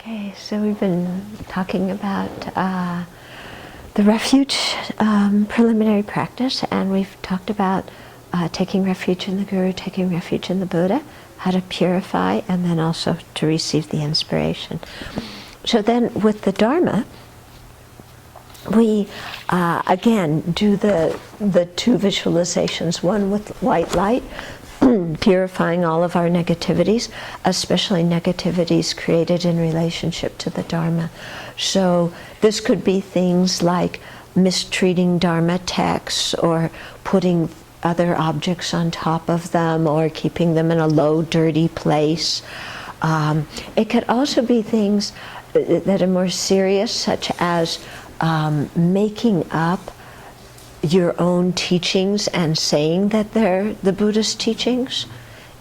Okay, so we've been talking about the refuge preliminary practice, and we've talked about taking refuge in the Guru, taking refuge in the Buddha, how to purify, and then also to receive the inspiration. So then with the Dharma, we again do the two visualizations, one with white light, purifying all of our negativities, especially negativities created in relationship to the Dharma. So this could be things like mistreating Dharma texts, or putting other objects on top of them, or keeping them in a low, dirty place. It could also be things that are more serious, such as making up your own teachings and saying that they're the Buddhist teachings.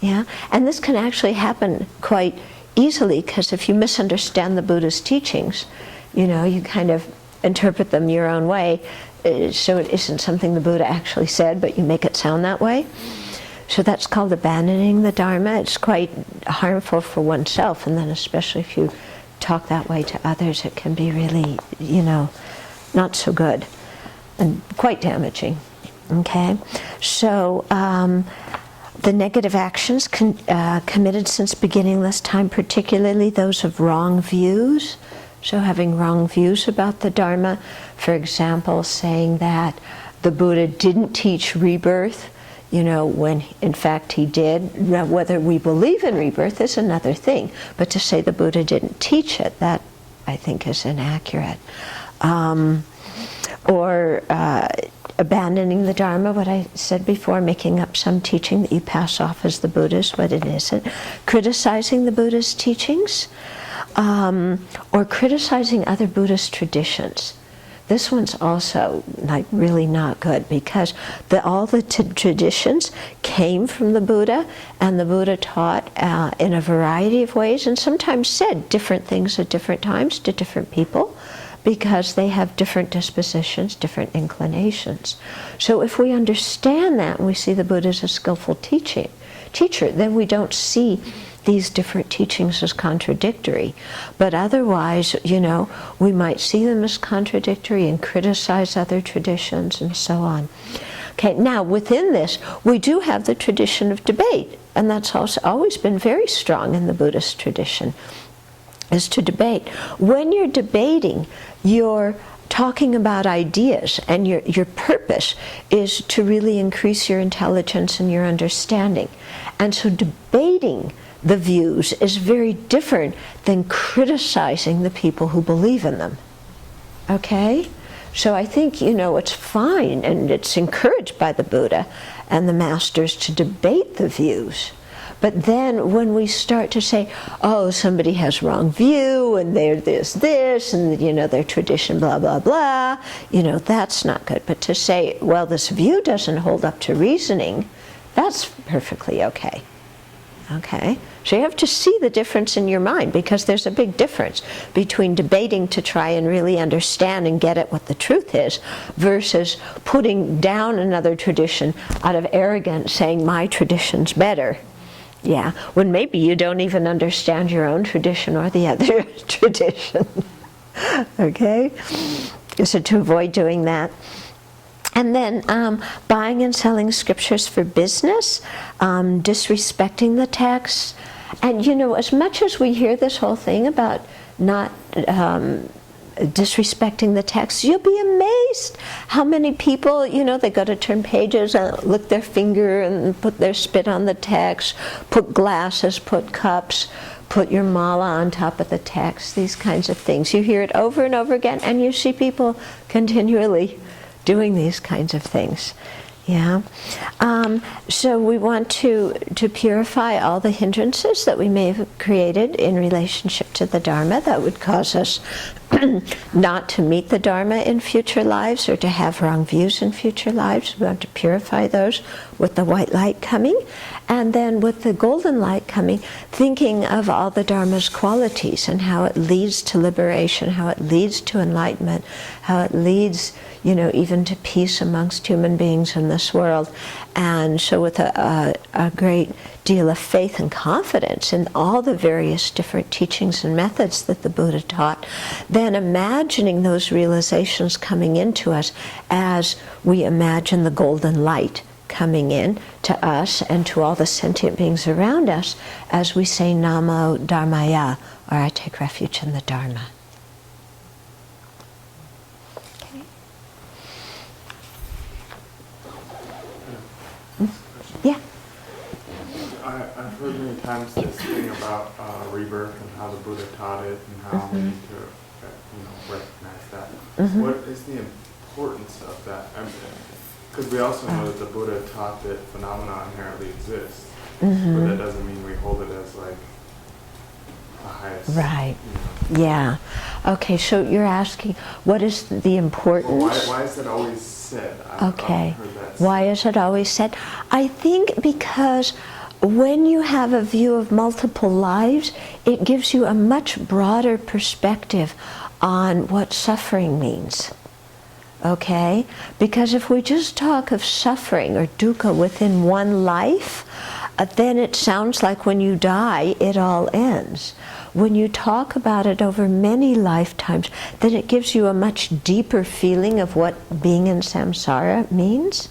Yeah, and this can actually happen quite easily, because if you misunderstand the Buddhist teachings, you kind of interpret them your own way, so it isn't something the Buddha actually said, but you make it sound that way. So that's called abandoning the Dharma. It's quite harmful for oneself, and then especially if you talk that way to others, it can be really, not so good and quite damaging. Okay, so the negative actions committed since beginningless time, particularly those of wrong views. So having wrong views about the Dharma, for example, saying that the Buddha didn't teach rebirth, when in fact he did. Whether we believe in rebirth is another thing, but to say the Buddha didn't teach it, that I think is inaccurate. Or abandoning the Dharma, what I said before, making up some teaching that you pass off as the Buddha's, what it isn't. Criticizing the Buddha's teachings, or criticizing other Buddhist traditions. This one's also really not good, because all the traditions came from the Buddha, and the Buddha taught in a variety of ways, and sometimes said different things at different times to different people, because they have different dispositions, different inclinations. So if we understand that, and we see the Buddha as a skillful teacher, then we don't see these different teachings as contradictory. But otherwise, we might see them as contradictory and criticize other traditions and so on. Okay, now within this, we do have the tradition of debate, and that's also always been very strong in the Buddhist tradition, is to debate. When you're debating, you're talking about ideas, and your purpose is to really increase your intelligence and your understanding. And so debating the views is very different than criticizing the people who believe in them. Okay? So I think, it's fine, and it's encouraged by the Buddha and the masters to debate the views. But then when we start to say, oh, somebody has wrong view, and they're this, and their tradition, blah, blah, blah, that's not good. But to say, well, this view doesn't hold up to reasoning, that's perfectly okay. Okay? So you have to see the difference in your mind, because there's a big difference between debating to try and really understand and get at what the truth is, versus putting down another tradition out of arrogance, saying my tradition's better. Yeah, when maybe you don't even understand your own tradition or the other tradition. Okay? So to avoid doing that. And then buying and selling scriptures for business, disrespecting the text. And as much as we hear this whole thing about not disrespecting the text, you'll be amazed how many people, they go to turn pages and lick their finger and put their spit on the text, put glasses, put cups, put your mala on top of the text, these kinds of things. You hear it over and over again, and you see people continually doing these kinds of things. Yeah. So we want to purify all the hindrances that we may have created in relationship to the Dharma that would cause us not to meet the Dharma in future lives, or to have wrong views in future lives. We want to purify those with the white light coming, and then with the golden light coming, thinking of all the Dharma's qualities and how it leads to liberation, how it leads to enlightenment, how it leads, even to peace amongst human beings in this world. And so with a a great deal of faith and confidence in all the various different teachings and methods that the Buddha taught, then imagining those realizations coming into us as we imagine the golden light coming in to us and to all the sentient beings around us as we say Namo Dharmaya, or I take refuge in the Dharma. Okay. Yeah. I've heard many times this thing about rebirth and how the Buddha taught it and how we need to recognize that. What is the importance of that? Because we also know that the Buddha taught that phenomena inherently exist, but that doesn't mean we hold it as like the highest. Right. Yeah. Okay, so you're asking, what is the importance? Well, why is it always said? Okay. Why is it always said? I think because when you have a view of multiple lives, it gives you a much broader perspective on what suffering means. Okay? Because if we just talk of suffering or dukkha within one life, then it sounds like when you die, it all ends. When you talk about it over many lifetimes, then it gives you a much deeper feeling of what being in samsara means.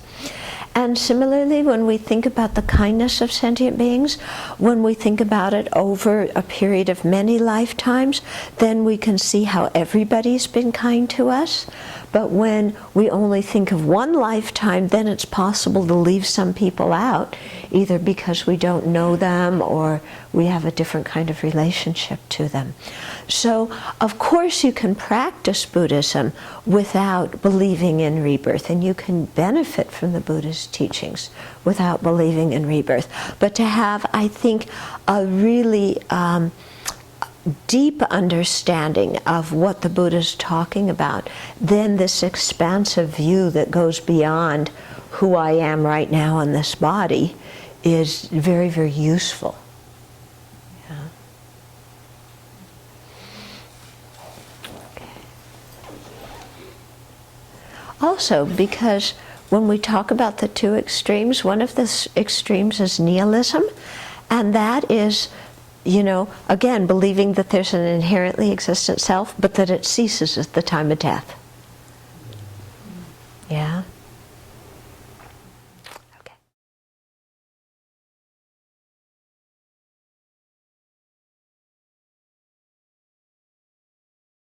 And similarly, when we think about the kindness of sentient beings, when we think about it over a period of many lifetimes, then we can see how everybody's been kind to us. But when we only think of one lifetime, then it's possible to leave some people out, either because we don't know them or we have a different kind of relationship to them. So, of course, you can practice Buddhism without believing in rebirth, and you can benefit from the Buddha's teachings without believing in rebirth. But to have, I think, a really deep understanding of what the Buddha's talking about, then this expansive view that goes beyond who I am right now in this body is very, very useful. Yeah. Okay. Also, because when we talk about the two extremes, one of the extremes is nihilism, and that is, again, believing that there's an inherently existent self, but that it ceases at the time of death. Yeah?